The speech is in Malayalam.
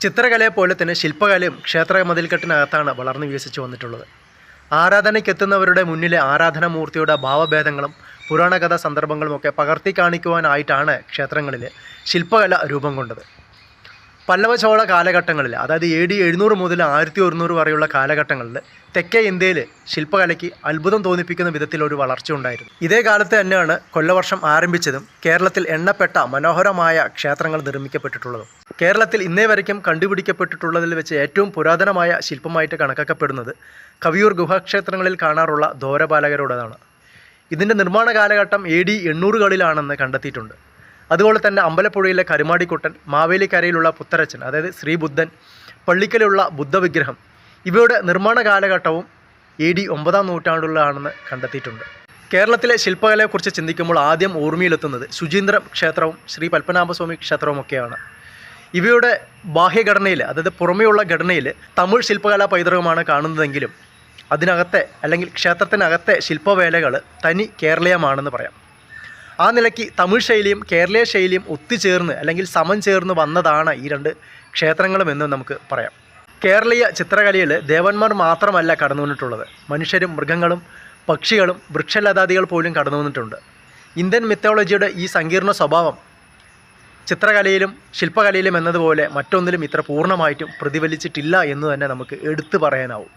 ചിത്രകലയെപ്പോലെ തന്നെ ശില്പകലയും ക്ഷേത്ര മതിൽക്കെട്ടിനകത്താണ് വളർന്നു വികസിച്ചു വന്നിട്ടുള്ളത്. ആരാധനയ്ക്കെത്തുന്നവരുടെ മുന്നിലെ ആരാധനാമൂർത്തിയുടെ ഭാവഭേദങ്ങളും പുരാണകഥാ സന്ദർഭങ്ങളുമൊക്കെ പകർത്തി കാണിക്കുവാനായിട്ടാണ് ക്ഷേത്രങ്ങളിൽ ശില്പകല രൂപം കൊണ്ടത്. പല്ലവ ചോള കാലഘട്ടങ്ങളിൽ, അതായത് AD 700 മുതൽ 1100 വരെയുള്ള കാലഘട്ടങ്ങളിൽ തെക്കേ ഇന്ത്യയിൽ ശില്പകലയ്ക്ക് അത്ഭുതം തോന്നിപ്പിക്കുന്ന വിധത്തിലൊരു വളർച്ച ഉണ്ടായിരുന്നു. ഇതേ കാലത്ത് തന്നെയാണ് കൊല്ലവർഷം ആരംഭിച്ചതും കേരളത്തിൽ എണ്ണപ്പെട്ട മനോഹരമായ ക്ഷേത്രങ്ങൾ നിർമ്മിക്കപ്പെട്ടിട്ടുള്ളതും. കേരളത്തിൽ ഇന്നേ വരയ്ക്കും കണ്ടുപിടിക്കപ്പെട്ടിട്ടുള്ളതിൽ വെച്ച് ഏറ്റവും പുരാതനമായ ശില്പമായിട്ട് കണക്കാക്കപ്പെടുന്നത് കവിയൂർ ഗുഹാക്ഷേത്രങ്ങളിൽ കാണാറുള്ള ദ്വാരപാലകരുടേതാണ്. ഇതിൻ്റെ നിർമ്മാണ കാലഘട്ടം AD 800കളിലാണെന്ന് കണ്ടെത്തിയിട്ടുണ്ട്. അതുപോലെ തന്നെ അമ്പലപ്പുഴയിലെ കരുമാടിക്കുട്ടൻ, മാവേലിക്കരയിലുള്ള പുത്തരച്ചൻ, അതായത് ശ്രീബുദ്ധൻ, പള്ളിക്കലുള്ള ബുദ്ധവിഗ്രഹം, ഇവയുടെ നിർമ്മാണ കാലഘട്ടവും AD 9ാം നൂറ്റാണ്ടിലാണെന്ന് കണ്ടെത്തിയിട്ടുണ്ട്. കേരളത്തിലെ ശില്പകലയെക്കുറിച്ച് ചിന്തിക്കുമ്പോൾ ആദ്യം ഓർമ്മയിലെത്തുന്നത് ശുചീന്ദ്രം ക്ഷേത്രവും ശ്രീ പത്മനാഭസ്വാമി ക്ഷേത്രവുമൊക്കെയാണ്. ഇവയുടെ ബാഹ്യഘടനയിൽ, അതായത് പുറമെയുള്ള ഘടനയിൽ തമിഴ് ശില്പകലാ പൈതൃകമാണ് കാണുന്നതെങ്കിലും അതിനകത്തെ അല്ലെങ്കിൽ ക്ഷേത്രത്തിനകത്തെ ശില്പവേലകൾ തനി കേരളീയമാണെന്ന് പറയാം. ആ നിലയ്ക്ക് തമിഴ് ശൈലിയും കേരളീയ ശൈലിയും ഒത്തുചേർന്ന് അല്ലെങ്കിൽ സമം ചേർന്ന് വന്നതാണ് ഈ രണ്ട് ക്ഷേത്രങ്ങളും എന്ന് നമുക്ക് പറയാം. കേരളീയ ചിത്രകലയിൽ ദേവന്മാർ മാത്രമല്ല കടന്നു വന്നിട്ടുള്ളത്, മനുഷ്യരും മൃഗങ്ങളും പക്ഷികളും വൃക്ഷലതാദികൾ പോലും കടന്നു വന്നിട്ടുണ്ട്. ഇന്ത്യൻ മിത്തോളജിയുടെ ഈ സങ്കീർണ സ്വഭാവം ചിത്രകലയിലും ശില്പകലയിലും എന്നതുപോലെ മറ്റൊന്നിലും ഇത്ര പൂർണ്ണമായിട്ടും പ്രതിഫലിച്ചിട്ടില്ല എന്ന് തന്നെ നമുക്ക് എടുത്തു പറയാനാവും.